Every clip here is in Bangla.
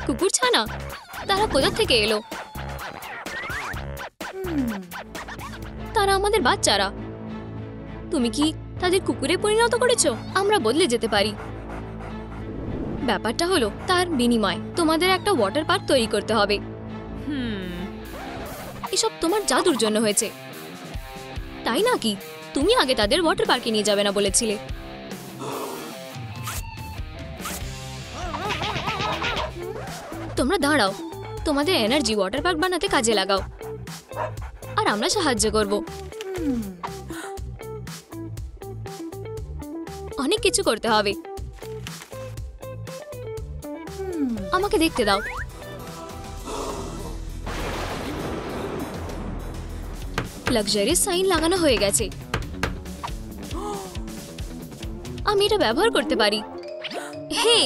কুকুর ছানা? তারা কোথা থেকে এলো? তারা আমাদের বাচ্চারা। তুমি কি তাদের কুকুরে পরিণত করেছো? আমরা বদলে যেতে পারি। ব্যাপারটা হলো তার বিনিময়ে তোমাদের একটা ওয়াটার পার্ক তৈরি করতে হবে। এসব তোমার জাদুর জন্য হয়েছে, তাই নাকি? তুমি আগে তাদের ওয়াটার পার্কে নিয়ে যাবে না বলেছিলে। তোমরা দাঁড়াও, তোমাদের এনার্জি ওয়াটার পার্ক বানাতে কাজে লাগাও, আর আমরা সাহায্য করব। অনেক কিছু করতে হবে। আমাকে দেখতে দাও। লাক্সারি সাইন লাগানো হয়ে গেছে। আমি এটা ব্যবহার করতে পারি। হে,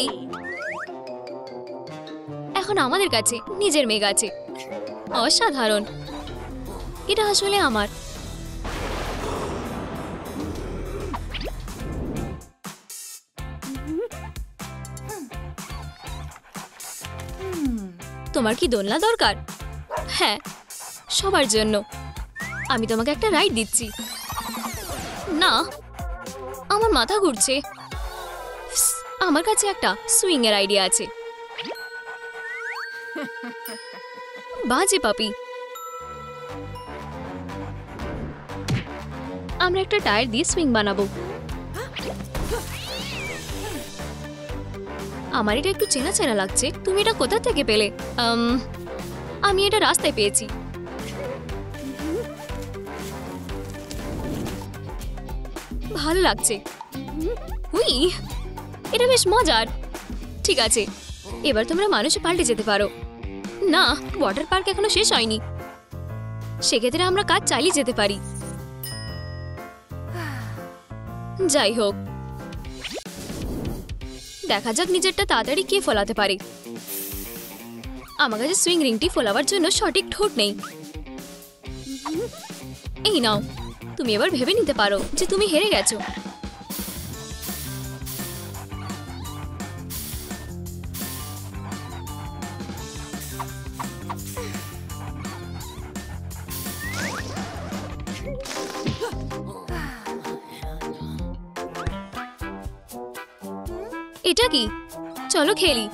এখন আমাদের কাছে নিজের মেঘ আছে। অসাধারণ। এটা আসলে আমার। তোমার কি দোলনা দরকার? হ্যাঁ, সবার জন্য। আমি তোমাকে একটা রাইড দিচ্ছি। না, আমার মাথা ঘুরছে। আমার কাছে একটা সুইং এর আইডিয়া আছে। বাজে পাপি। আমরা একটা টায়ার দিয়ে সুইং বানাবো। আমার এটা একটু চেনা চেনা লাগছে। তুমি এটা কোথা থেকে পেলে? আমি এটা রাস্তায় পেয়েছি। ভালো লাগছে। উই, এটা বেশ মজার। ঠিক আছে, এবার তোমরা মানুষে পাল্টে যেতে পারো। না, ওয়াটার পার্ক এখনো শেষ হয়নি। সেক্ষেত্রে আমরা কাজ চালিয়ে যেতে পারি। যাই হোক, দেখা যাক নিজেরটা তাড়াতাড়ি কে ফলাতে পারে। আমার কাছে সুইং রিংটি ফোলাবার জন্য সঠিক ঠোঁট নেই। এই নাও, তুমি এবার ভেবে নিতে পারো যে তুমি হেরে গেছো। এটা কি? চলো খেলি।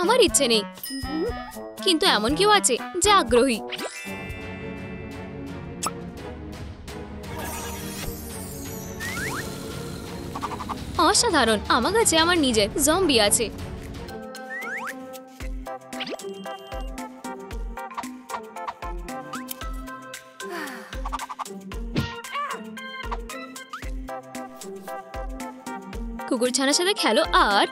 আমার ইচ্ছে নেই, কিন্তু এমন কেউ আছে যে আগ্রহী। অসাধারণ। আমার কাছে আমার নিজের জম্বি আছে। কুকুর ছানার সাথে খেলো আর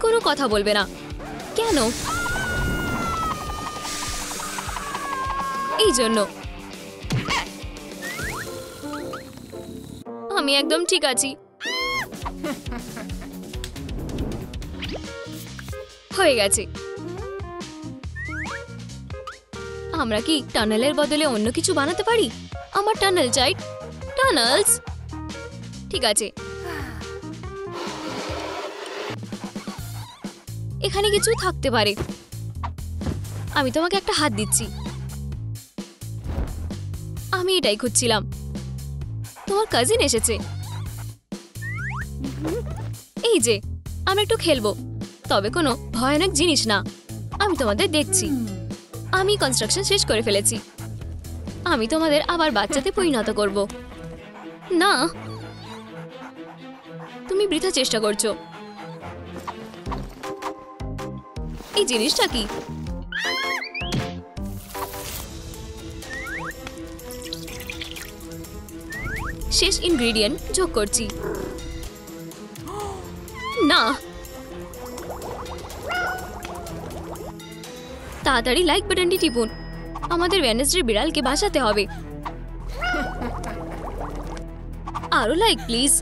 কোনো কথা বলবে না। কেন? এই জন্য। আমি একদম ঠিক আছি। হয়ে গেছে। আমরা কি টানেলের বদলে অন্য কিছু বানাতে পারি? আমার টানেল চাই। টানেলস। ঠিক আছে, এখানে কিছু থাকতে পারে। আমি তোমাকে একটা হাত দিচ্ছি। আমি এটাই খুঁজছিলাম। তোমার কাজিন এসেছে। এই যে, আমরা একটু খেলবো, তবে কোনো ভয়ানক জিনিস না। আমি তোমাদের দেখছি। আমি কনস্ট্রাকশন শেষ করে ফেলেছি। আমি তোমাদের আবার বাচ্চাতে পরিণত করব। না, তুমি বৃথা চেষ্টা করছো। এই জিনিসটা কি? শেষ ইনগ্রেডিয়েন্ট যোগ করছি। না, তাড়াতাড়ি লাইক বাটনটি টিপুন। আমাদের ওয়েডনেসডে বিড়ালকে বাঁচাতে হবে। আরো লাইক প্লিজ।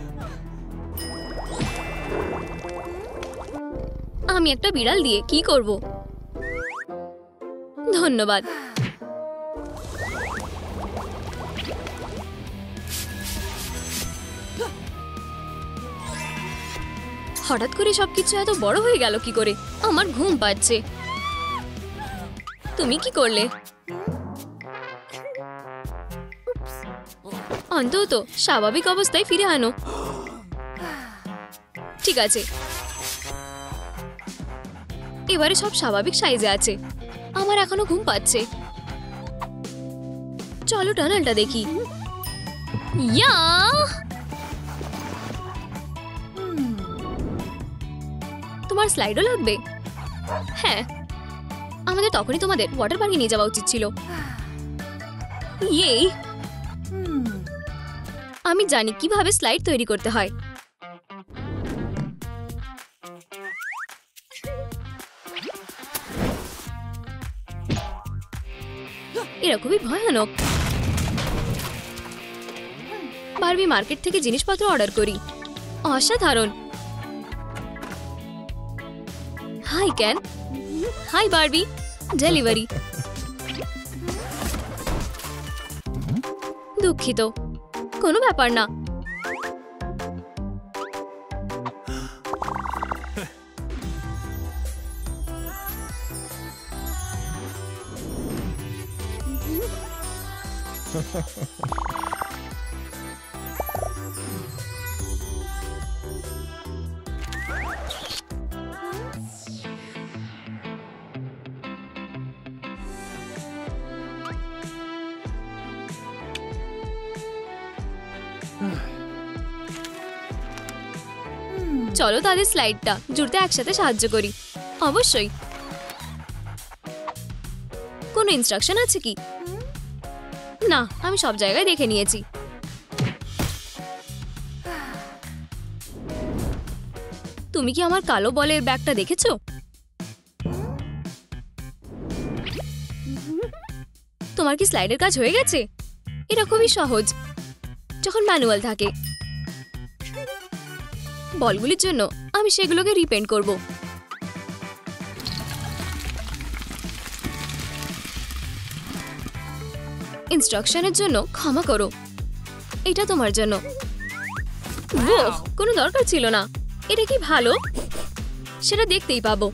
আমি একটা বিড়াল দিয়ে কি করব? ধন্যবাদ। হঠাৎ করে সবকিছু এত বড় হয়ে গেল কি করে? আমার ঘুম পাচ্ছে। তুমি কি করলে? অন্তত স্বাভাবিক অবস্থায় ফিরে আনো। ঠিক আছে, এবারে সব স্বাভাবিক সাইজে আছে। আমার এখনো ঘুম পাচ্ছে। চলো টানেলটা দেখি। ইয়া, তোমার স্লাইডও লাগবে? হ্যাঁ, আমাদের তখনই তোমাদের ওয়াটার পার্কে নিয়ে যাওয়া উচিত ছিল। ইয়ে, আমি জানি কিভাবে স্লাইড তৈরি করতে হয়। এরা খুবই ভয়ানক। বারবি মার্কেট থেকে জিনিসপত্র অর্ডার করি। অসাধারণ। Hi can. Hi Barbie, delivery. দুঃখিত, কোনো ব্যাপার না। চলো তাদের স্লাইডটা জুড়তে একসাথে সাহায্য করি। অবশ্যই। কোনো ইনস্ট্রাকশন আছে কি? না, আমি সব জায়গায় দেখে নিয়েছি। তুমি কি আমার কালো বলের ব্যাগটা দেখেছো? তোমার কি স্লাইডের কাজ হয়ে গেছে? এটা খুবই সহজ যখন ম্যানুয়াল থাকে। বলগুলির জন্য আমি সেগুলোকে রিপেন্ট করব। ইনস্ট্রাকশনের জন্য ক্ষমা করো, এটা তোমার জন্য। ওহ, কোনো দরকার ছিল না। এটা কি ভালো সেটা দেখতেই পাবো।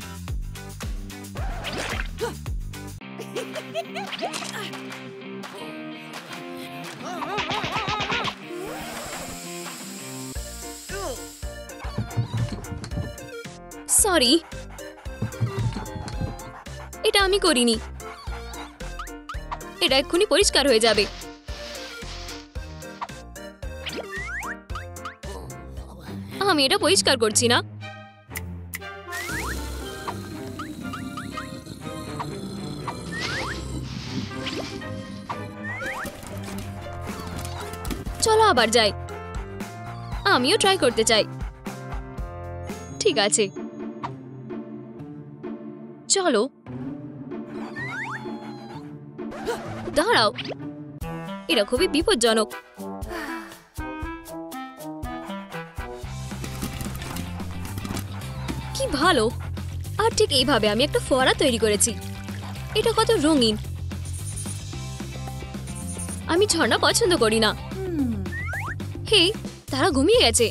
সরি, এটা আমি করিনি। এটা এক্ষুনি পরিষ্কার হয়ে যাবে। আমি এটা পরিষ্কার করছি না। চলো আবার যাই। আমিও ট্রাই করতে চাই। ঠিক আছে, চলো। দাঁড়াও, এটা খুবই বিপজ্জনক। কি ভালো। আর ঠিক এইভাবে আমি একটা ফোয়ারা তৈরি করেছি। এটা কত রঙিন। আমি ঝর্ণা পছন্দ করি না। হে, তারা ঘুমিয়ে গেছে।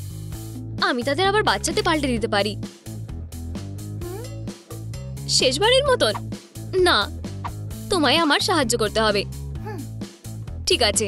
আমি তাদের আবার বাচ্চাতে পাল্টে দিতে পারি। শেষবারের মতন? না, তোমায় আমার সাহায্য করতে হবে। ঠিক আছে।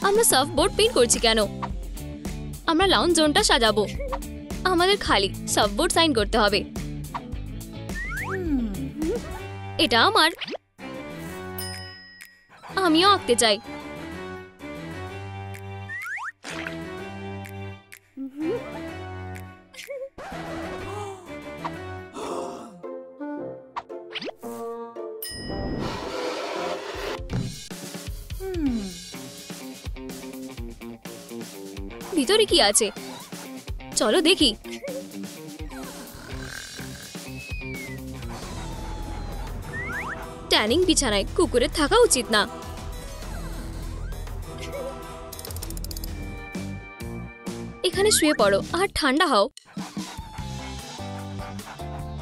আমরা সার্ফবোর্ড পেইন্ট করছি কেন? আমরা লাউঞ্জ জোনটা সাজাবো। আমাদের খালি সার্ফবোর্ড সাইন করতে হবে। এটা আমার। আমিও আঁকতে চাই। ভিতরে কি আছে চলো দেখি। ট্যানিং বিছানায় কুকুরের থাকা উচিত না। এখানে শুয়ে পড়ো আর ঠান্ডা হও।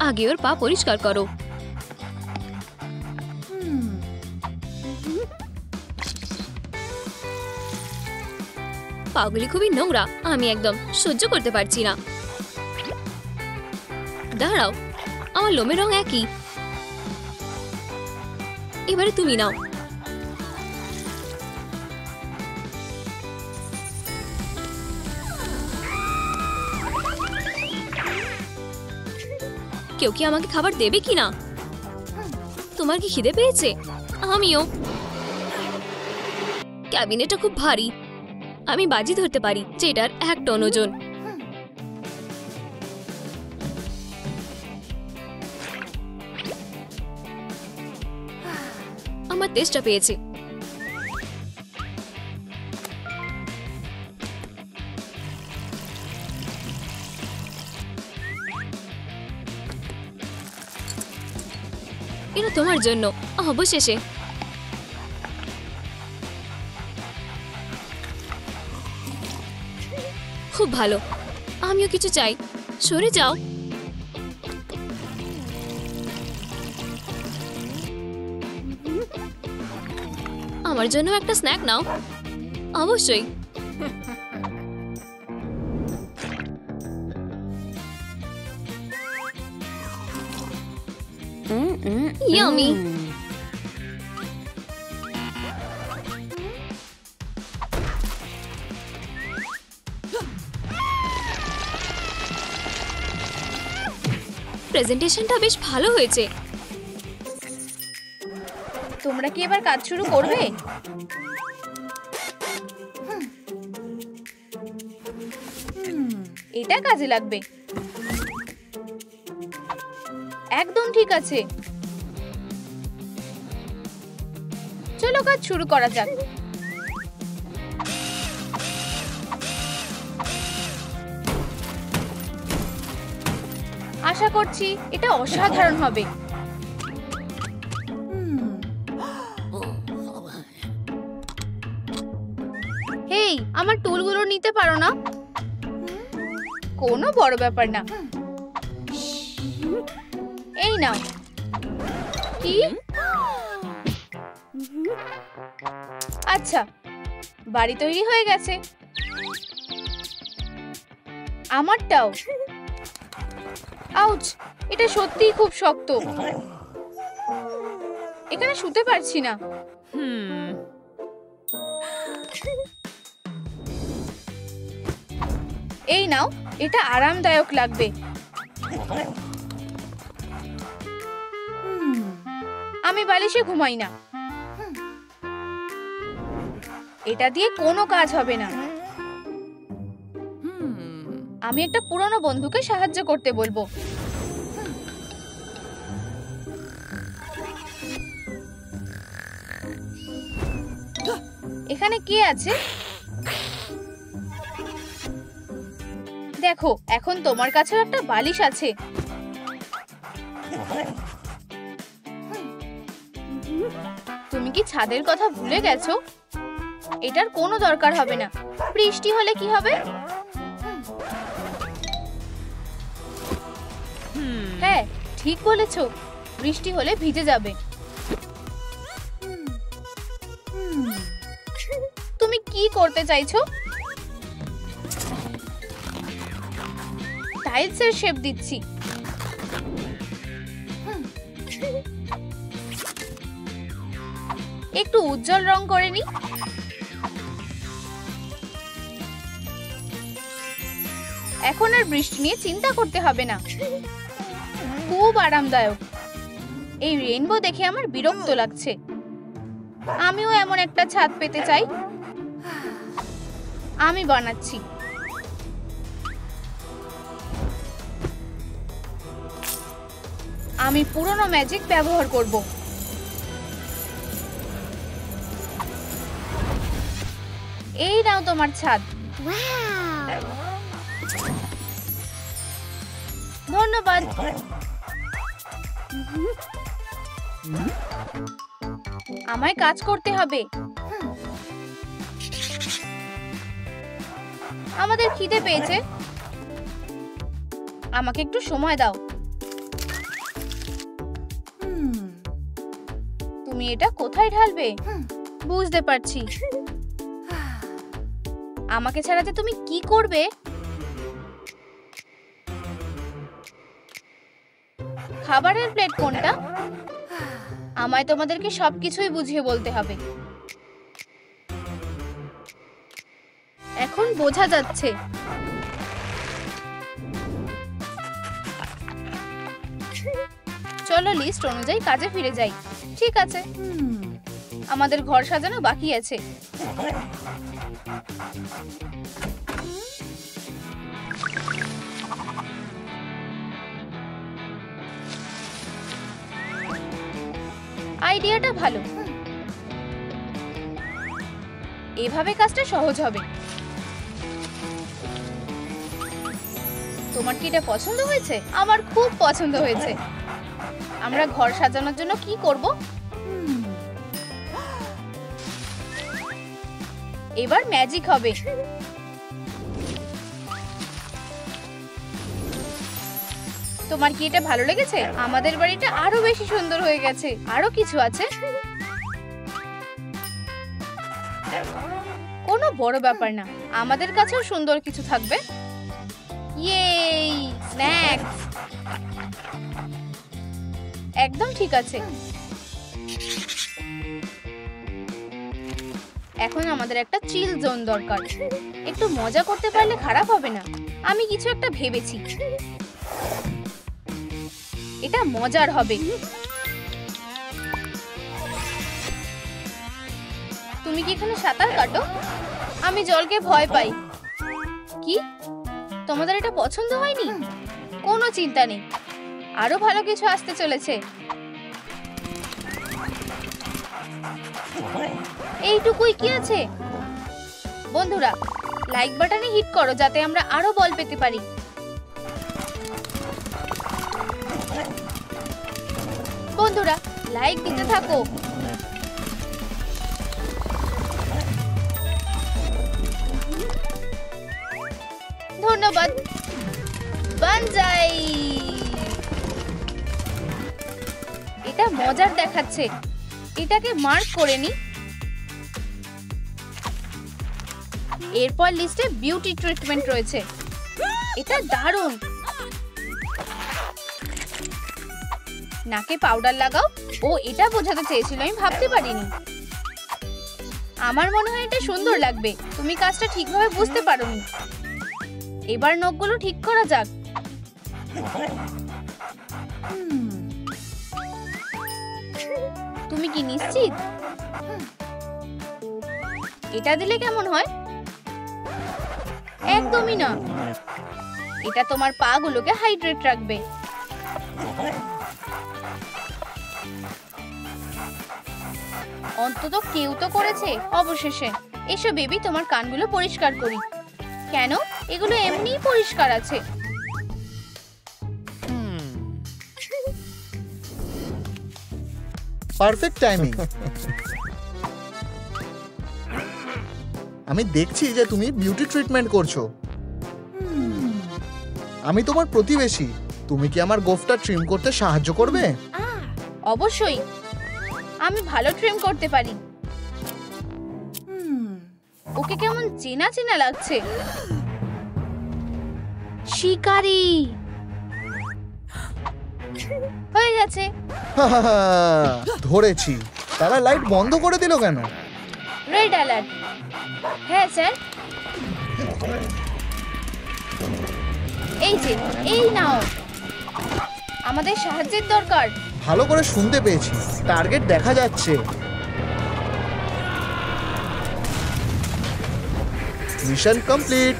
আগে ওর পা পরিষ্কার করো। পাগুলি খুবই নোংরা, আমি একদম সহ্য করতে পারছি না। দাঁড়াও, আমার লোমের রং একই। এবারে তুমি নাও। কেউ কি আমাকে খাবার দেবে কি না? তোমার কি খিদে পেয়েছে? আমিও। ক্যাবিনেটটা খুব ভারী, আমি বাজি ধরতে পারি যে এটার 1 টন ওজন। আমার তেষ্টা পেয়েছে। এটা তোমার জন্য অবশেষে। খুব ভালো, আমিও কিছু চাই। সরে যাও। আমার জন্য একটা স্ন্যাক নাও। অবশ্যই। ইয়ামি। প্রেজেন্টেশনটা বেশ ভালো হয়েছে। তোমরা কি এবার কাজ শুরু করবে? এটা কাজে লাগবে। একদম ঠিক আছে, চলো কাজ শুরু করা যাক। আশা করছি এটা অসাধারণ হবে। হেই, আমার টুলগুলো নিতে পারো না? কোনো বড় ব্যাপার না। এই নাও। কি? আচ্ছা, বাড়ি তৈরি হয়ে গেছে। আমারটাও। আউচ, এটা সত্যিই খুব শক্ত। এখানে শুতে পারছি না। এই নাও, এটা আরামদায়ক লাগবে। আমি বালিশে ঘুমাই না। এটা দিয়ে কোনো কাজ হবে না। আমি একটা পুরনো বন্ধুকে সাহায্য করতে বলবো। এখানে কে আছে? দেখো, এখন তোমার কাছেও একটা বালিশ আছে। তুমি কি ছাদের কথা ভুলে গেছো? এটার কোনো দরকার হবে না। বৃষ্টি হলে কি হবে? হ্যাঁ, ঠিক বলেছো, বৃষ্টি হলে ভিজে যাবে। তুমি কি করতে চাইছো? টাইলসের শেপ দিচ্ছি। একটু উজ্জ্বল রং করে নি। এখন আর বৃষ্টি নিয়ে চিন্তা করতে হবে না। খুব আরামদায়ক। এই রেইনবো দেখে আমার বিরক্ত লাগছে। আমিও এমন একটা ছাদ পেতে চাই। আমি বানাচ্ছি। আমি পুরনো ম্যাজিক ব্যবহার করব। এই নাও তোমার ছাদ। ধন্যবাদ। আমায় কাজ করতে হবে। আমাদের খিদে পেয়েছে, আমাকে একটু সময় দাও। তুমি এটা কোথায় ঢালবে? বুঝতে পারছি। আমাকে ছাড়াতে তুমি কি করবে? খাবারের প্লেট কোনটা? আমায় তোমাদেরকে সবকিছুই বুঝিয়ে বলতে হবে। এখন বোঝা যাচ্ছে। চলো লিস্ট অনুযায়ী কাজে ফিরে যাই। ঠিক আছে, আমাদের ঘর সাজানো বাকি আছে। আইডিয়াটা ভালো। এভাবে কাজটা সহজ হবে। তোমার কি এটা পছন্দ হয়েছে? আমার খুব পছন্দ হয়েছে। আমরা ঘর সাজানোর জন্য কি করব? এবার ম্যাজিক হবে। তোমার কি এটা ভালো লেগেছে? আমাদের বাড়িটা আরো বেশি সুন্দর হয়ে গেছে। আরো কিছু আছে? কোনো বড় ব্যাপার না, আমাদের কাছেও সুন্দর কিছু থাকবে। ইয়েই, স্ন্যাক্স। একদম ঠিক আছে। এখন আমাদের একটা চিল জোন দরকার। একটু মজা করতে পারলে খারাপ হবে না। আমি কিছু একটা ভেবেছি। এটা মজার হবে। তুমি কি এখানে সাঁতার কাটো? আমি জলকে ভয় পাই। কি? তোমাদের এটা পছন্দ হয়নি? কোনো চিন্তা নেই, আরো ভালো কিছু আসতে চলেছে। এইটুকুই কি আছে? বন্ধুরা, লাইক বাটনে হিট করো যাতে আমরা আরো বল পেতে পারি। বন্ধুরা, লাইক দিতে থাকো। ধন্যবাদ। বানজাই। এটা মজার দেখাচ্ছে। এটাকে মার্ক করে নি। এরপর লিস্টে বিউটি ট্রিটমেন্ট রয়েছে। এটা দারুণ। নাকে পাউডার লাগাও। ও, এটা বোঝাতে চেয়েছিল, আমি ভাবতে পারিনি। আমার মনে হয় এটা সুন্দর লাগবে। তুমি কাজটা ঠিকভাবে বুঝতে পারোনি। এবার নখগুলো ঠিক করা যাক। তুমি কি নিশ্চিত? এটা দিলে কেমন হয়? একদমই না। এটা তোমার পা গুলোকে হাইড্রেট রাখবে। অন্তত কেউ তো করেছে অবশেষে। এসো বেবি, তোমার কানগুলো পরিষ্কার করি। কেন? এগুলো এমনিই পরিষ্কার আছে। Perfect timing. আমি দেখছি যে তুমি বিউটি ট্রিটমেন্ট করছো। আমি তোমার প্রতিবেশী। তুমি কি আমার গোফটা ট্রিম করতে সাহায্য করবে? অবশ্যই, আমি ভালো ট্রিম করতে পারি। ওকে কেমন চেনা চেনা লাগছে। শিকারি হয়ে গেছে। ধরেছি। তারা লাইট বন্ধ করে দিল কেন? Red alert. হ্যাঁ স্যার। এই যে, এই নাও। আমাদের সাহায্যের দরকার। ভালো করে শুনতে পেয়েছি। টার্গেট দেখা যাচ্ছে। Mission complete.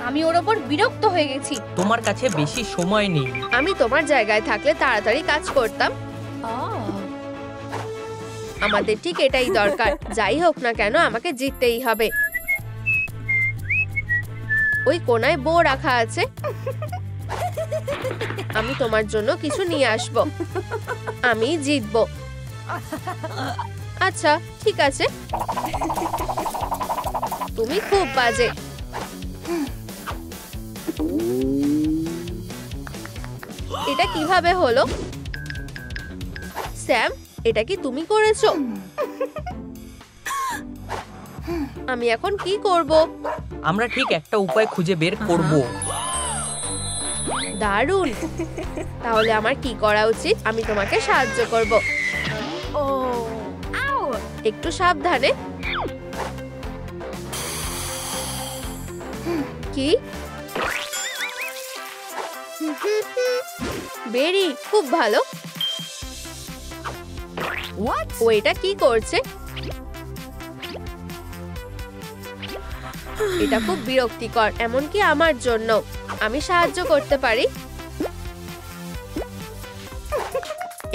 আমি ওর ওপর বিরক্ত হয়ে গেছি। তোমার কাছে বেশি সময় নেই। আমি তোমার জায়গায় থাকলে তাড়াতাড়ি কাজ করতাম। আমাদের ঠিক এটাই দরকার। যাই হোক না কেন আমাকে জিততেই হবে। ওই কোনায় বউ রাখা আছে, আমি তোমার জন্য কিছু নিয়ে আসব। আমি জিতবো। আচ্ছা ঠিক আছে, তুমি খুব বাজে। এটা কিভাবে হলো? স্যাম, এটা কি তুমি করেছো? আমি এখন কি করব? আমরা ঠিক একটা উপায় খুঁজে বের করব। দারুণ। তাহলে আমার কি করা উচিত? আমি তোমাকে সাহায্য করব। একটু সাবধানে। কি? বেরি, খুব ভালো। ও এটা কি করছে? এটা খুব বিরক্তিকর, এমনকি আমার জন্য। আমি সাহায্য করতে পারি।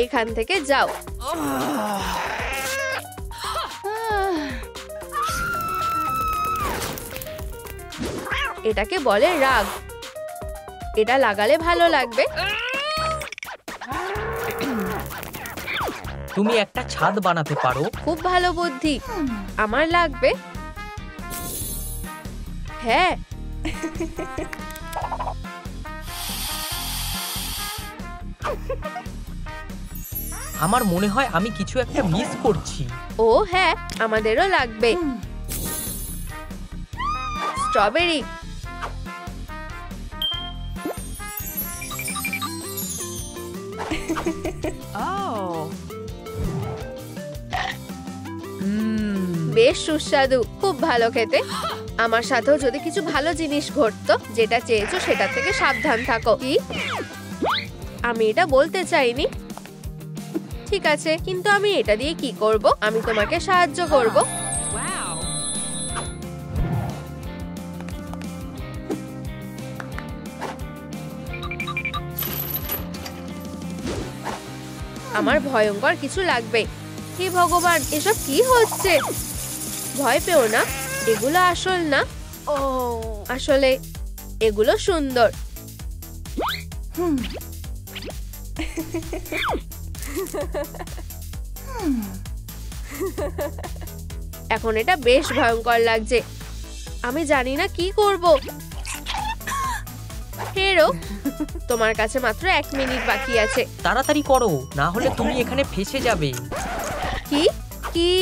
এখান থেকে যাও। এটাকে বলে রাগ। এটা লাগালে ভালো লাগবে। তুমি একটা ছাদ বানাতে পারো। খুব ভালো বুদ্ধি, আমার লাগবে। হ্যাঁ, আমার মনে হয় আমি কিছু একটা মিস করছি। ও হ্যাঁ, আমাদেরও লাগবে। স্ট্রবেরি। বেশ সুস্বাদু, খুব ভালো খেতে। আমার সাথেও যদি কিছু ভালো জিনিস ঘটতো, যেটা চেয়েছো সেটা থেকে সাবধান থাকো। কি? আমি এটা বলতে চাইনি। ঠিক আছে, কিন্তু আমি এটা দিয়ে কি করব? আমি তোমাকে সাহায্য করব। আমার ভয়ঙ্কর কিছু লাগবে। হে ভগবান, এসব কি হচ্ছে? ভয় পেও না, এগুলো আসল না। আসলে এগুলো সুন্দর। এখন এটা বেশ ভয়ঙ্কর লাগছে। আমি জানি না কি করব। হেরো, তোমার কাছে মাত্র 1 মিনিট বাকি আছে। তাড়াতাড়ি করো, না হলে তুমি এখানে ফেসে যাবে। কি? কি?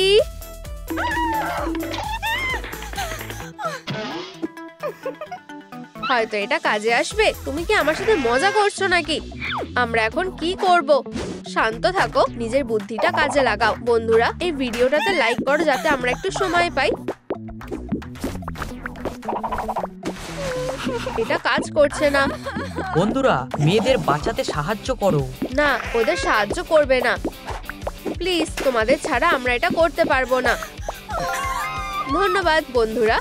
হয়তো এটা কাজে আসবে। তুমি কি আমার সাথে মজা করছো নাকি? আমরা এখন কি করব? শান্ত থাকো, নিজের বুদ্ধিটা কাজে লাগাও। বন্ধুরা, এই ভিডিওটাতে লাইক করো যাতে আমরা একটু সময় পাই। এটা কাজ করছে না। বন্ধুরা, মেয়েদের বাঁচাতে সাহায্য করো। না, ওদের সাহায্য করবে না। প্লিজ, তোমাদের ছাড়া আমরা এটা করতে পারবো না। ধন্যবাদ বন্ধুরা।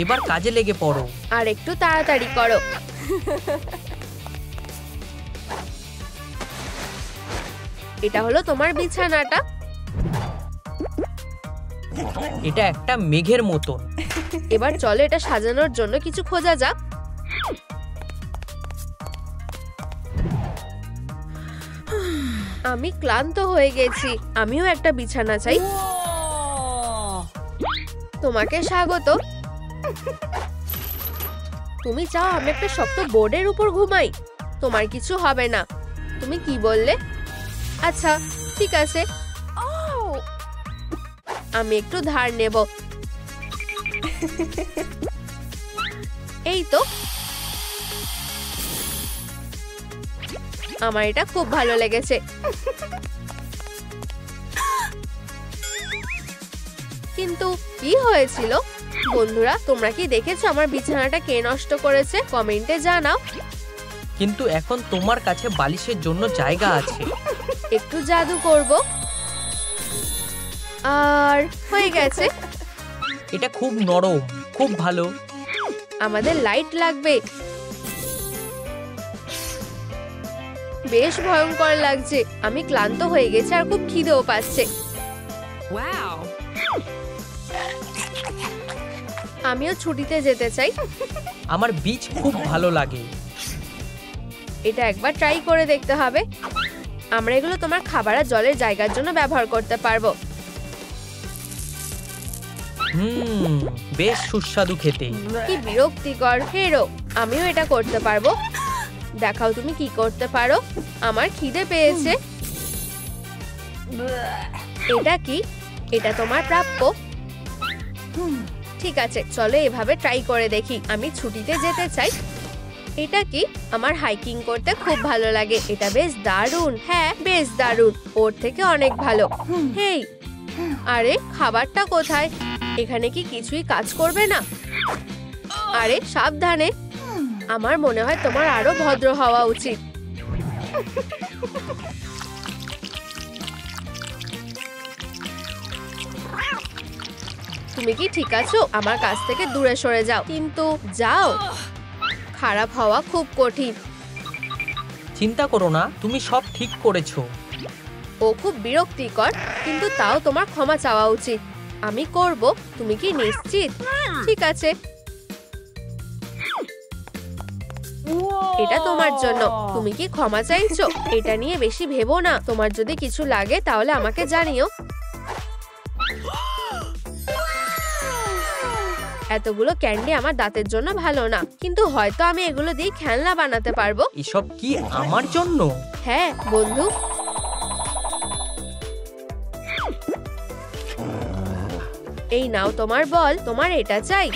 এবার কাজে লেগে পড়ো। আর একটু তাড়াতাড়ি করো। এটা হলো তোমার বিছানাটা। এটা একটা মেঘের মতন। এবার চলো এটা সাজানোর জন্য কিছু খোঁজা যাক। আমি ক্লান্ত হয়ে গেছি। আমিও একটা বিছানা চাই। তোমাকে স্বাগত। তুমি চাও আমি একটা শক্ত বোর্ডের উপর ঘুমাই? তোমার কিছু হবে না। তুমি কি বললে? আচ্ছা ঠিক আছে, আমি একটু ধার নেব। এই তো, আমার এটা খুব ভালো লেগেছে। কিন্তু কি হয়েছিল? বন্ধুরা, তোমরা কি দেখেছো আমার বিছানাটা কে নষ্ট করেছে? কমেন্টে জানাও। কিন্তু এখন তোমার কাছে বালিশের জন্য জায়গা আছে। একটু জাদু করব, আর হয়ে গেছে। এটা খুব নরম, খুব ভালো। আমাদের লাইট লাগবে। বেশ ভয়ঙ্কর লাগছে। আমি ক্লান্ত হয়ে গেছি আর খুব খিদেও পাচ্ছে। আমিও ছুটিতে যেতে চাই। আমার বিচ খুব ভালো লাগে। এটা একবার ট্রাই করে দেখতে হবে। আমরা এগুলো তোমার খাবার আর জলের জায়গার জন্য ব্যবহার করতে পারবো। বেশ সুস্বাদু খেতে। কি বিরক্তিকর। হেরো, আমিও এটা করতে পারবো। দেখাও তুমি কি করতে পারো। আমার খিদে পেয়েছে। এটা কি? এটা তোমার প্রাপ্য। ঠিক আছে, চলো এভাবে ট্রাই করে দেখি। আমি ছুটিতে যেতে চাই। এটা কি? আমার হাইকিং করতে খুব ভালো লাগে। এটা বেশ দারুণ। হ্যাঁ, বেশ দারুণ। ওর থেকে অনেক ভালো। হেই, আরে খাবারটা কোথায়? এখানে কি কিছুই কাজ করবে না? আরে সাবধানে। আমার মনে হয় তোমার আরো ভদ্র হওয়া উচিত। তুমি কি ঠিক আছো? আমার কাছ থেকে দূরে সরে যাও। কিন্তু যাও। খারাপ হওয়া খুব কঠিন। চিন্তা করো না, তুমি সব ঠিক করেছো। ও খুব বিরক্তিকর, কিন্তু তাও তোমার ক্ষমা চাওয়া উচিত। আমি করব। তুমি কি নিশ্চিত? ঠিক আছে, এটা তোমার জন্য। তুমি কি ক্ষমা চাইছো? এটা নিয়ে বেশি ভেবো না। তোমার যদি কিছু লাগে তাহলে আমাকে জানিও। এতগুলো ক্যান্ডি আমার দাঁতের জন্য ভালো না, কিন্তু হয়তো আমি এগুলো দিয়ে খেলনা বানাতে পারবো। এসব কি আমার জন্য? হ্যাঁ বন্ধু। এই নাও তোমার বল। তোমার এটা চাই?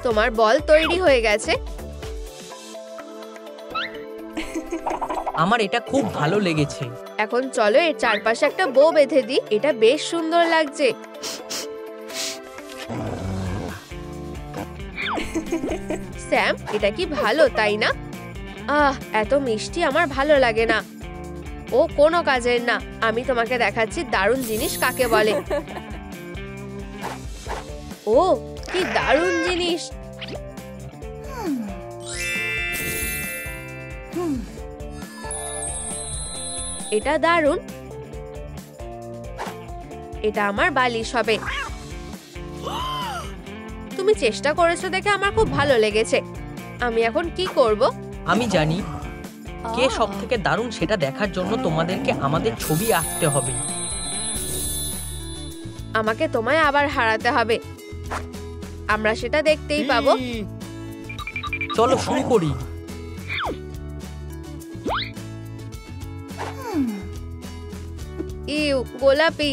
তোমার বল তৈরি হয়ে গেছে। আমার এটা খুব ভালো লেগেছে। এখন চলো এর চারপাশে একটা বো বেঁধে দিই। এটা বেশ সুন্দর লাগছে। স্যাম, এটা কি ভালো, তাই না? এত মিষ্টি আমার ভালো লাগে না। ও কোনো কাজের না। আমি তোমাকে দেখাচ্ছি দারুণ জিনিস কাকে বলে। ও কি দারুণ জিনিস। এটা দারুণ। এটা আমার বালিশ হবে। তুমি চেষ্টা করেছো দেখে আমার খুব ভালো লেগেছে। আমি এখন কি করব? আমি জানি কে সবথেকে দারুণ সেটা দেখার জন্য তোমাদেরকে আমাদের ছবি আঁকতে হবে। আমাকে তোমায় আবার হারাতে হবে। আমরা সেটা দেখতেই পাবো। চলো শুরু করি। ইউ, গোলাপি।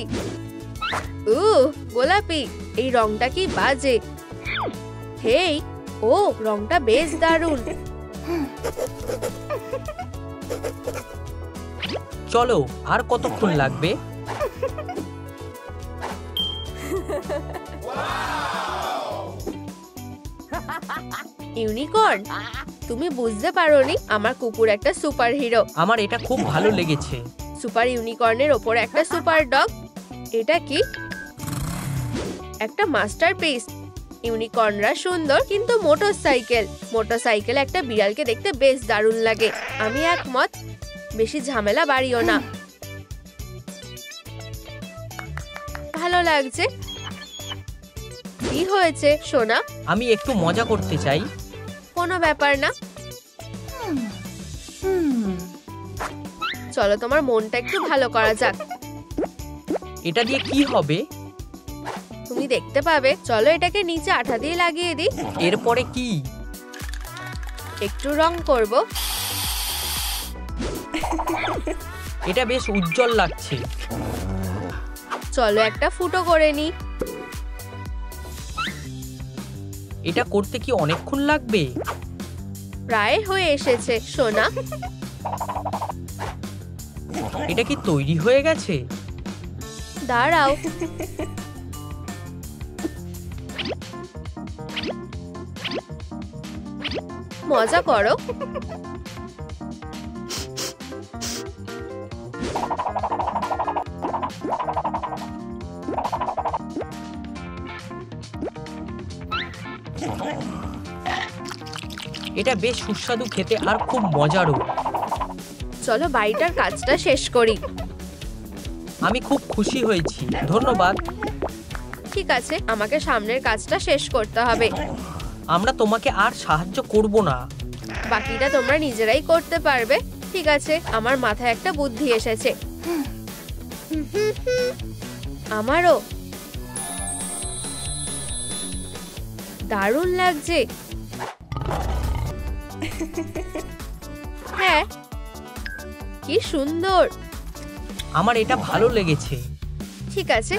গোলাপি। এই রংটা কি বাজে। হেই, ও রংটা বেশ দারুণ। চলো, আর কতক্ষণ লাগবে? ইউনিকর্ন, তুমি বুঝতে পারোনি আমার কুকুর একটা সুপার হিরো। আমার এটা খুব ভালো লেগেছে। সুপার ইউনিকর্নের ওপর একটা সুপার ডগ। এটা কি? একটা মাস্টারপিস। ইউনিকর্নরা সুন্দর, কিন্তু মোটরসাইকেল একটা বিড়ালকে দেখতে বেশ দারুণ লাগে। আমি একমত। বেশি ঝামেলা বাড়িও না। ভালো লাগছে। কি হয়েছে সোনা? আমি একটু মজা করতে চাই। কোনো ব্যাপার না। চলো তোমার মনটা একটু ভালো করা যাক। এটা দিয়ে কি হবে? তুমি দেখতে পাবে। চলো এটাকে নিচে আঠা দিয়ে লাগিয়ে দিই। এরপরে কি? একটু রং করব। এটা বেশ উজ্জ্বল লাগছে। চলো একটা ফুটো করে নি। এটা করতে কি অনেকক্ষণ লাগবে? প্রায় হয়ে এসেছে সোনা। এটা কি তৈরি হয়ে গেছে? দাঁড়াও। মজা করো। এটা বেশ সুস্বাদু খেতে আর খুব মজারও। চলো বাড়িটার কাজটা শেষ করি। আমি খুব খুশি হয়েছি, ধন্যবাদ। ঠিক আছে, আমাকে সামনের কাজটা শেষ করতে হবে। আমরা তোমাকে আর সাহায্য করব না। বাকিটা তোমরা নিজেরাই করতে পারবে। ঠিক আছে, আমার মাথায় একটা বুদ্ধি এসেছে। আমারও দারুণ লাগছে। হ্যাঁ, কি সুন্দর। আমার এটা ভালো লেগেছে। ঠিক আছে,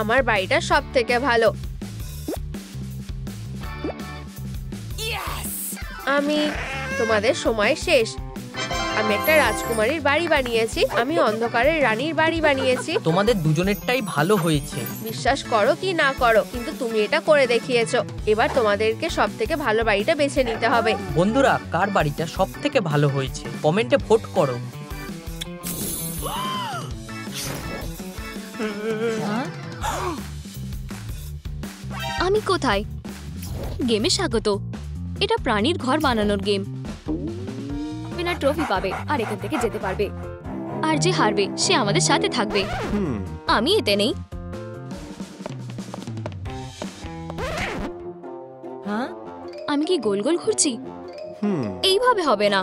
আমার বাড়িটা সব থেকে ভালো। আমি তোমাদের সময় শেষ। আমি একটা রাজকুমারীর বাড়ি বানিয়েছি, আমি অন্ধকারের রানীর বাড়ি বানিয়েছি। তোমাদের দুজনেরটাই ভালো হয়েছে। বিশ্বাস করো কি না করো, কিন্তু তুমি এটা করে দেখিয়েছো। এবার তোমাদেরকে সব থেকে ভালো বাড়িটা বেছে নিতে হবে। বন্ধুরা, কার বাড়িটা সব থেকে ভালো হয়েছে কমেন্টে ভোট করো। আমি কোথায়? গেমে স্বাগত। এটা প্রাণীর ঘর বানানোর গেম। উইনার ট্রফি পাবে আর এখান থেকে যেতে পারবে, আর যে হারবে সে আমাদের সাথে থাকবে। আমি এতে নেই। হ্যাঁ, আমি কি গোল গোল ঘুরছি? এইভাবে হবে না।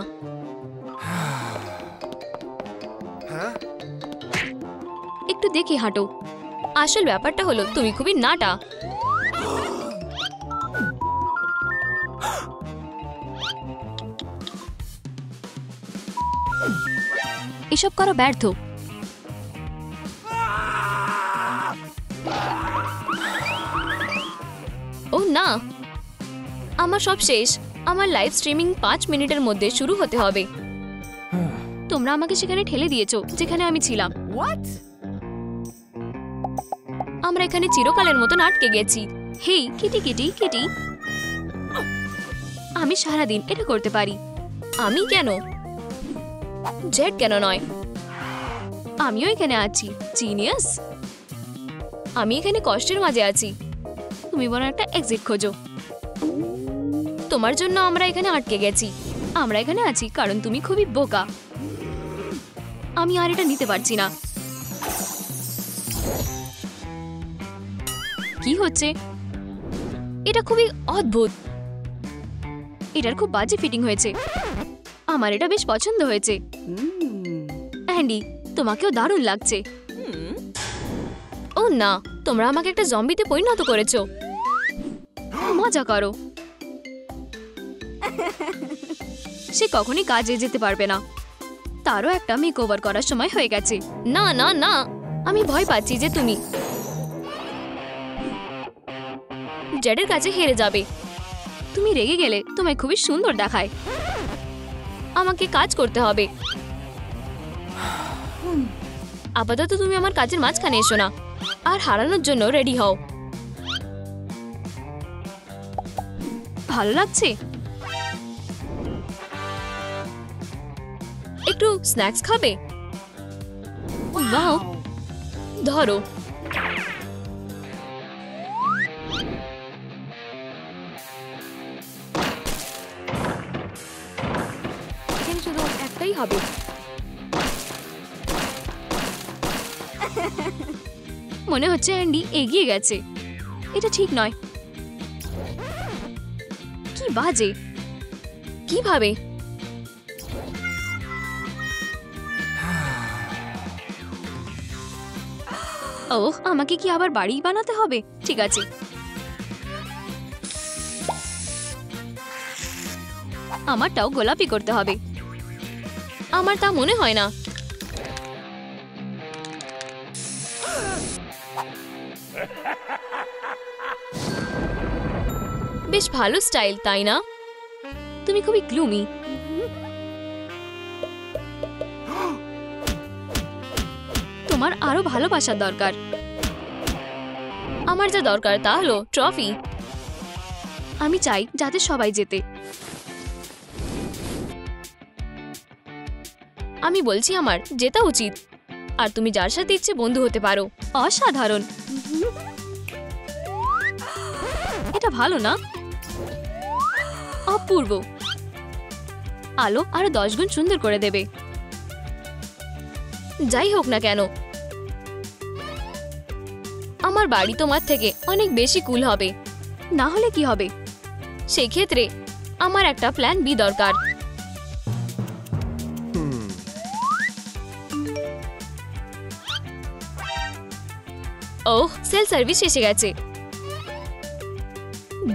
একটু দেখে হাঁটো। আসল ব্যাপারটা হলো তুমি খুবই নাটা। এসব করা ব্যর্থ। ও না, আমার সব শেষ। আমার লাইভ স্ট্রিমিং 5 মিনিটের মধ্যে শুরু হতে হবে। তোমরা আমাকে সেখানে ঠেলে দিয়েছো যেখানে আমি ছিলাম। আমরা এখানে চিরকালের মতন আটকে গেছি। হেই কিটি কিটি কিটি, আমি সারাদিন এটা করতে পারি। আমি কেন? জেড কেন নয়? আমিও এখানে আছি। জিনিয়াস। আমি এখানে কষ্টের মাঝে আছি। তুমি বরং একটা এক্সিট খোঁজো। তোমার জন্য আমরা এখানে আটকে গেছি। আমরা এখানে আছি কারণ তুমি খুবই বোকা। আমি আর এটা নিতে পারছি না। কি হচ্ছে? এটা খুবই অদ্ভুত। এটার খুব বাজে ফিটিং হয়েছে। আমার এটা বেশ পছন্দ হয়েছে। অ্যান্ডি, তোমাকেও দারুণ লাগছে। ও না, তোমরা আমাকে একটা জম্বিতে পরিণত করেছো। মজা করো। সে কখনই কাজে যেতে পারবে না। তারও একটা মেকওভার করার সময় হয়ে গেছে। না না না, আমি ভয় পাচ্ছি যে তুমি জেডের কাছে হেরে যাবে। তুমি রেগে গেলে তোমায় খুবই সুন্দর দেখায়। আমাকে কাজ করতে হবে। আপাতত তুমি আমার কাজের মাঝখানে এসো না, আর হারানোর জন্য রেডি হও। ভালো লাগছে? একটু স্ন্যাক্স খাবে? ওয়াও, ধরো। এখানে শুধু একটাই হবে। মনে হচ্ছে অ্যান্ডি এগিয়ে গেছে। এটা ঠিক নয়। কি বাজে! কিভাবে? ও, আমাকে কি আবার বাড়ি বানাতে হবে? ঠিক আছে। আমারটাও গোলাপি করতে হবে। আমার তা মনে হয় না। বেশ ভালো স্টাইল, তাই না? তুমি খুবই গ্লুমি। তোমার আরো ভালোবাসার দরকার। আমার যা দরকার তা হলো ট্রফি। আমি চাই যাতে সবাই জেতে। আমি বলছি আমার জেতা উচিত, আর তুমি যার সাথে ইচ্ছে বন্ধু হতে পারো। অসাধারণ। এটা ভালো না? পূর্ব। আলো আরো 10 গুণ সুন্দর করে দেবে। যাই হোক না কেন, আমার বাড়ি তোমার থেকে অনেক বেশি কুল হবে। না হলে কি হবে? সেই ক্ষেত্রে আমার একটা প্ল্যান বি দরকার। ওহ, সেল সার্ভিস এসে গেছে।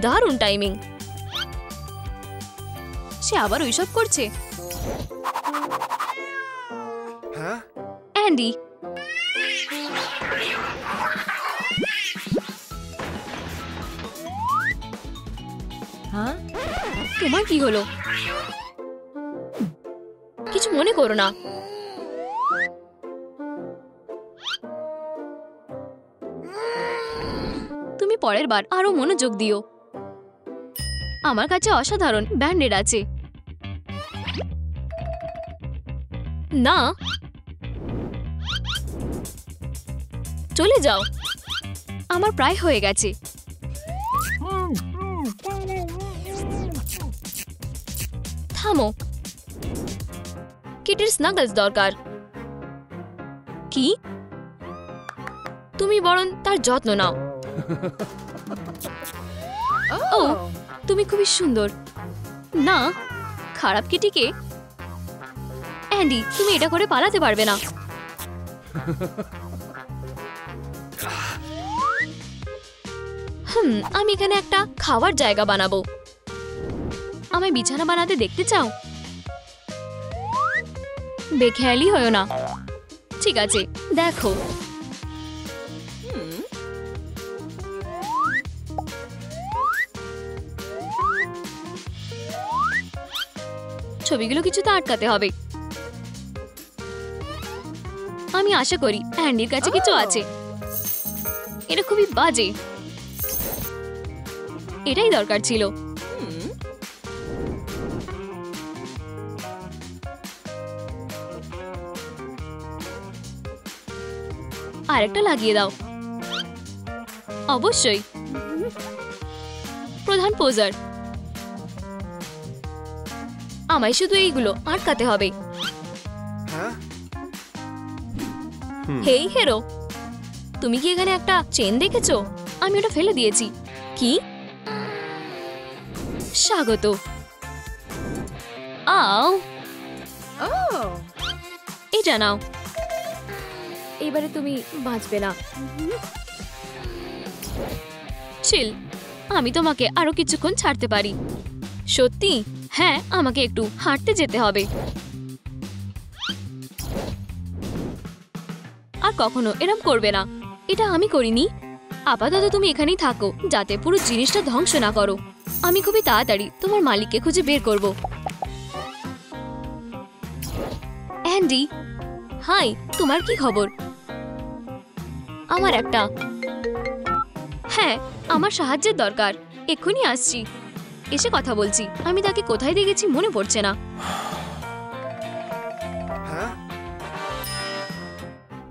দারুণ টাইমিং। সে আবার ওইসব করছে। অ্যান্ডি, হ্যাঁ, তোমার কি হলো? কিছু মনে করো না। তুমি পরের বার আরো মনোযোগ দিও। আমার কাছে অসাধারণ ব্যান্ডেড আছে। না, চলে যাও। আমার প্রায় হয়ে গেছে। থামো, কিটির স্নাগলস দরকার। কি? তুমি বরং তার যত্ন নাও। ও, তুমি খুবই সুন্দর। না, খারাপ কিটিকে। অ্যান্ডি, তুমি এটা করে পালাতে পারবে না। আমি এখানে একটা খাওয়ার জায়গা বানাবো। আমায় বিছানা বানাতে দেখতে চাও? বেখেয়ালি হয়ো না। ঠিক আছে, দেখো। ছবিগুলো কিছুতে আটকাতে হবে। আমি আশা করি অ্যান্ডির কাছে কিছু আছে। এটা খুবই বাজে। এটাই দরকার ছিল। আরেকটা লাগিয়ে দাও। অবশ্যই। প্রধান পোজার, আমায় শুধু এইগুলো আটকাতে হবে। হেই হেরো, তুমি কি এখানে একটা চেন দেখেছো? আমি ওটা ফেলে দিয়েছি। কি? স্বাগত। আও, এটা নাও। এবারে তুমি বাঁচবে না। চিল, আমি তোমাকে আরো কিছুক্ষণ ছাড়তে পারি। সত্যি? হ্যাঁ, আমাকে একটু হাঁটতে যেতে হবে। আর কখনো এরম করবে না। এটা আমি করিনি। আপাতত তুমি এখানেই থাকো, যাতে পুরো জিনিসটা ধ্বংস না করো। আমি খুবই তাড়াতাড়ি তোমার মালিককে খুঁজে বের করব। অ্যান্ডি, হাই, তোমার কি খবর? আমার একটা, হ্যাঁ, আমার সাহায্যের দরকার। এক্ষুনি আসছি। এসে কথা বলছি। আমি তাকে কোথায় দেখেছি মনে পড়ছে না।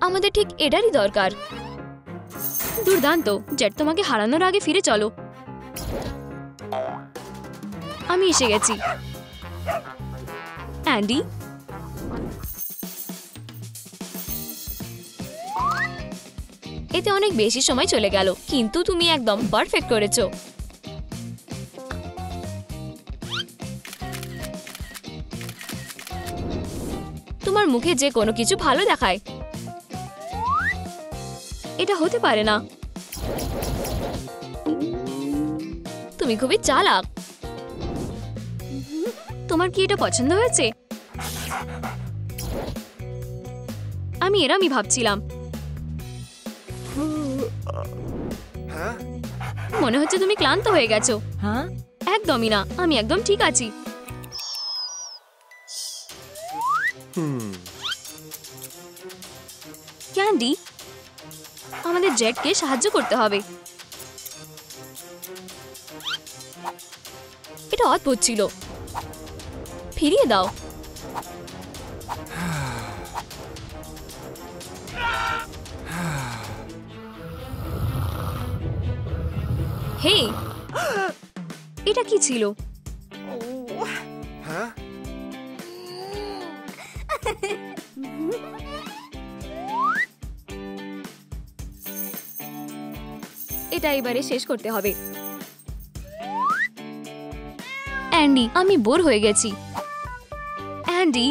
আমাদের ঠিক এটারই দরকার। দুর্দান্ত। জেট, তোমাকে হারানোর আগে ফিরে চলো। আমি এসে গেছি। অ্যান্ডি, এতে অনেক বেশি সময় চলে গেল, কিন্তু তুমি একদম পারফেক্ট করেছো। তোমার মুখে যে কোনো কিছু ভালো দেখায়। এটা হতে পারে না। তুমি খুবই চালাক। তোমার কি এটা পছন্দ হয়েছে? আমি এরমই ভাবছিলাম। মনে হচ্ছে তুমি ক্লান্ত হয়ে গেছো। হ্যাঁ, একদমই না, আমি একদম ঠিক আছি। ক্যান্ডি, আমাদের জেটকে সাহায্য করতে হবে। এটা অদ্ভুত ছিল। ফিরিয়ে দাও। হে, এটা কি ছিল? এটা এবারে শেষ করতে হবে। অ্যান্ডি, আমি বোর হয়ে গেছি। অ্যান্ডি,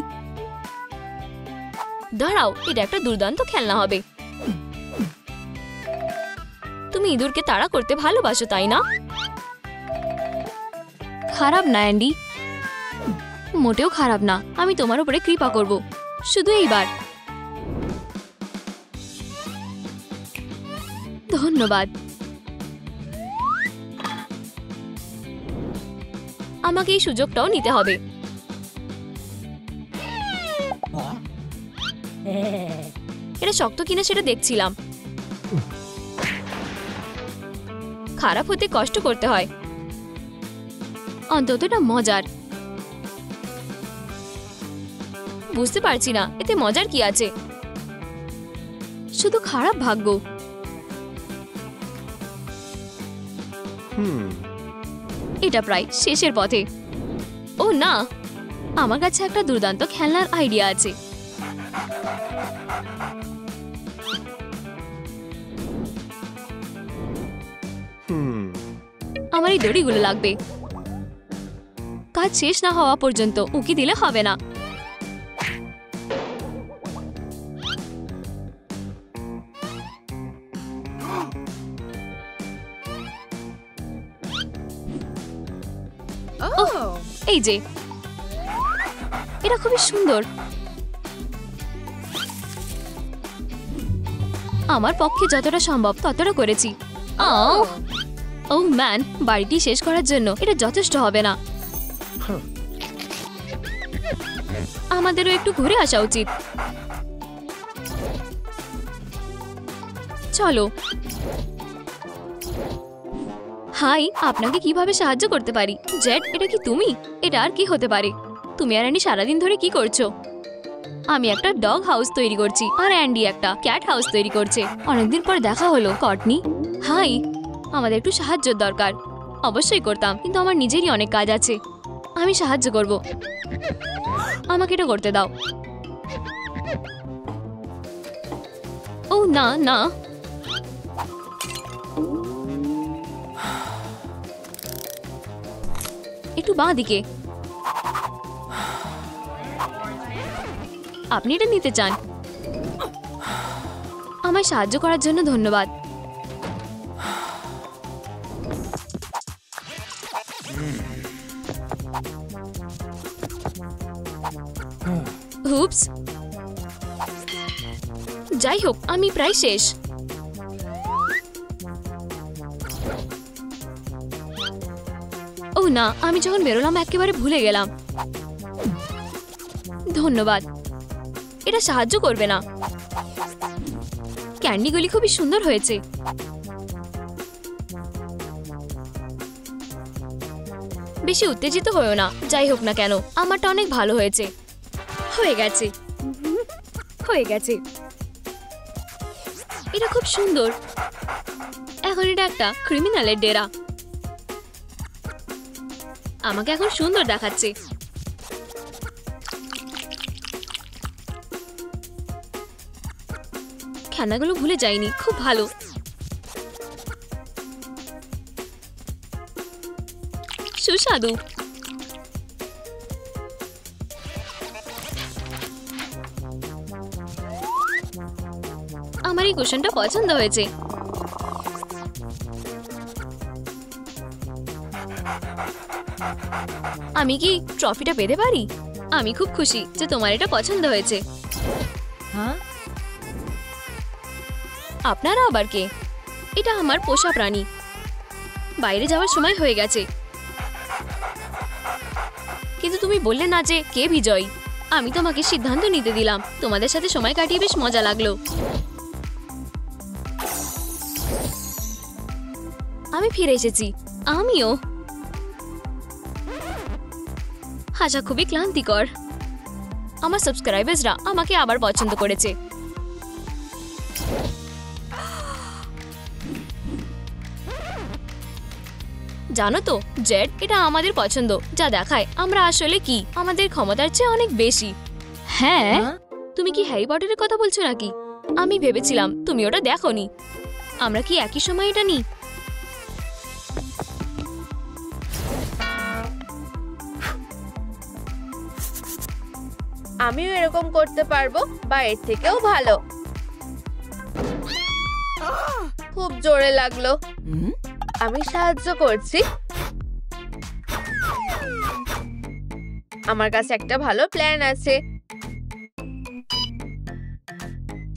দাঁড়াও, এটা একটা দুর্দান্ত খেলনা হবে। তুমি ইঁদুরকে তাড়া করতে ভালোবাসো, তাই না? খারাপ না অ্যান্ডি, মোটেও খারাপ না। আমি তোমার উপরে কৃপা করব, শুধু এইবার। ধন্যবাদ। আমাকে এই সুযোগটাও নিতে হবে। এটা শক্ত কিনা সেটা দেখছিলাম। খারাপ হতে কষ্ট করতে হয়, অন্তত এটা মজার। বুঝতে পারছি না এতে মজার কি আছে, শুধু খারাপ ভাগ্য। এটা প্রায় শেষের পথে। ও না, আমার কাছে একটা দুর্দান্ত খেলনার আইডিয়া আছে। আমার এই দড়িগুলো লাগবে। কাজ শেষ না হওয়া পর্যন্ত উকি দিলে হবে না। এই যে, এটা খুবই সুন্দর। আমার পক্ষে যতটা সম্ভব ততটা করেছি। ও ম্যান, বাড়িটি শেষ করার জন্য এটা যথেষ্ট হবে না। আমাদেরও একটু ঘুরে আসা উচিত। চলো। হাই, আপনাকে কিভাবে সাহায্য করতে পারি? জেড, এটা কি তুমি? এটা আর কি হতে পারে? তুমি আর অ্যান্ডি সারাদিন ধরে কি করছো? আমি একটা ডগ হাউস তৈরি করছি আর অ্যান্ডি একটা ক্যাট হাউস তৈরি করছে। অনেকদিন পর দেখা হলো, কর্টনি। হাই, আমাদের একটু সাহায্যের দরকার। অবশ্যই করতাম, কিন্তু আমার নিজেরই অনেক কাজ আছে। আমি সাহায্য করব, আমাকে এটা করতে দাও। ও না না, একটু বাঁ দিকে। আপনি এটা নিতে চান? আমায় সাহায্য করার জন্য ধন্যবাদ। হুপস, যাই হোক, আমি প্রায় শেষ। ও না, আমি যখন বেরোলাম একেবারে ভুলে গেলাম। ধন্যবাদ, এটা সাহায্য করবে না। ক্যান্ডিগুলি খুবই সুন্দর হয়েছে। বেশি উত্তেজিত হয়েও না। যাই হোক না কেন, আমারটা অনেক ভালো হয়েছে। হয়ে গেছে, হয়ে গেছে। এটা খুব সুন্দর। এখন এটা একটা ক্রিমিনালের ডেরা। আমাকে এখন সুন্দর দেখাচ্ছে। খেলনাগুলো ভুলে যাইনি, খুব ভালো। সুস্বাদু। আমার এই কুশনটা পছন্দ হয়েছে। আমি কি ট্রফিটা পেতে পারি? আমি খুব খুশি যে তোমার এটা পছন্দ হয়েছে। হ্যাঁ, আপনারা আবার কে? এটা আমার পোষা প্রাণী। বাইরে যাওয়ার সময় হয়ে গেছে। কিন্তু তুমি বললে না যে কে বিজয়ী। আমি তোমাকে সিদ্ধান্ত নিতে দিলাম। তোমাদের সাথে সময় কাটিয়ে বেশ মজা লাগলো। আমি ফিরে এসেছি। আমিও। হাসা খুবই ক্লান্তিকর। আমার সাবস্ক্রাইবার্সরা আমাকে আবার পছন্দ করেছে। জানো তো জেড, এটা আমাদের পছন্দ, যা দেখায় আমরা আসলে কি আমাদের ক্ষমতার চেয়ে অনেক বেশি। হ্যাঁ, তুমি কি হ্যারি পটারের কথা বলছো নাকি? আমি ভেবেছিলাম তুমি ওটা দেখোনি। আমরা কি একই সময় এটা নিই? আমিও এরকম করতে পারবো, বা এর থেকেও ভালো। খুব জোরে লাগলো। আমি সাহায্য করছি। আমার কাছে একটা ভালো প্ল্যান আছে।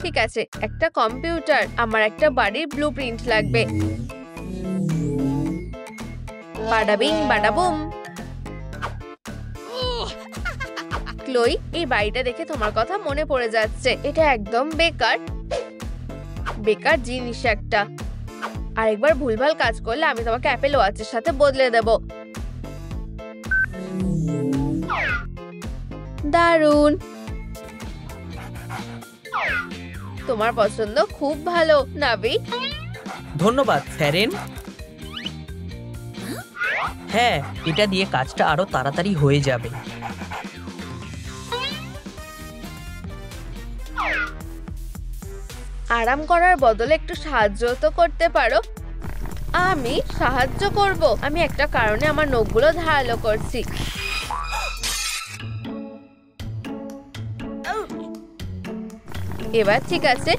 ঠিক আছে, একটা কম্পিউটার, আমার একটা বাড়ির ব্লুপ্রিন্ট লাগবে। বাডাবিং বাডাবুম। ক্লোই, এই বাড়িটা দেখে তোমার কথা মনে পড়ে যাচ্ছে। এটা একদম বেকার বেকার জিনিস একটা। আরেকবার ভুলভাল কাজ করলে আমি তোমাকে অ্যাপেল ওয়াচের সাথে বদলে দেব। দারুণ, তোমার পছন্দ খুব ভালো নাভি। ধন্যবাদ স্যারেন। হ্যাঁ, এটা দিয়ে কাজটা আরো তাড়াতাড়ি হয়ে যাবে। আরাম করার বদলে একটু সাহায্য তো করতে পারো। আমি সাহায্য করব। আমি একটা কারণে আমার নখগুলো ধারালো করছি। এবার ঠিক আছে।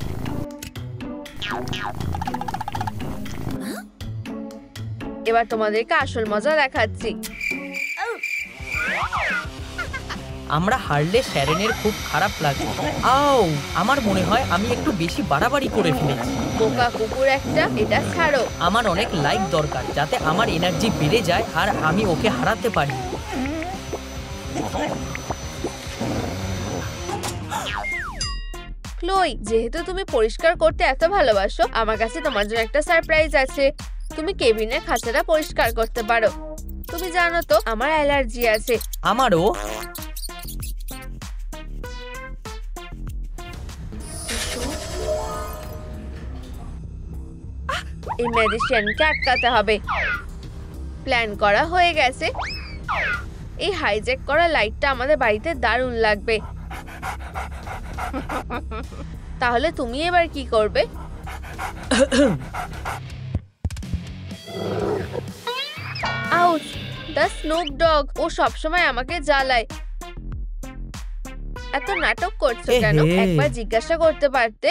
এবার তোমাদেরকে আসল মজা দেখাচ্ছি। আমরা হারলে স্যারেনের খুব খারাপ লাগে। আও, আমার মনে হয় আমি একটু বেশি বাড়াবাড়ি করে ফেলেছি। বোকা কুকুর একটা, এটা ছাড়ো। আমার অনেক লাইক দরকার যাতে আমার এনার্জি বেড়ে যায় আর আমি ওকে হারাতে পারি। ক্লোই, যেহেতু তুমি পরিষ্কার করতে এত ভালোবাসো, আমার কাছে তোমার জন্য একটা সারপ্রাইজ আছে। তুমি কেবিনের খাঁচাটা পরিষ্কার করতে পারো। তুমি জানো তো আমার অ্যালার্জি আছে। আমারও। এই ম্যাজিশিয়ানকে আটকাতে হবে। প্ল্যান করা হয়ে গেছে। এই হাইজ্যাক করা লাইটটা আমাদের বাড়িতে দারুণ লাগবে। তাহলে তুমি এবার কি করবে? আউচ! দ্য স্নুপ ডগ, ও সবসময় আমাকে জ্বালায়। এত নাটক করছো কেন? এহে। একবার জিজ্ঞাসা করতে পারতে।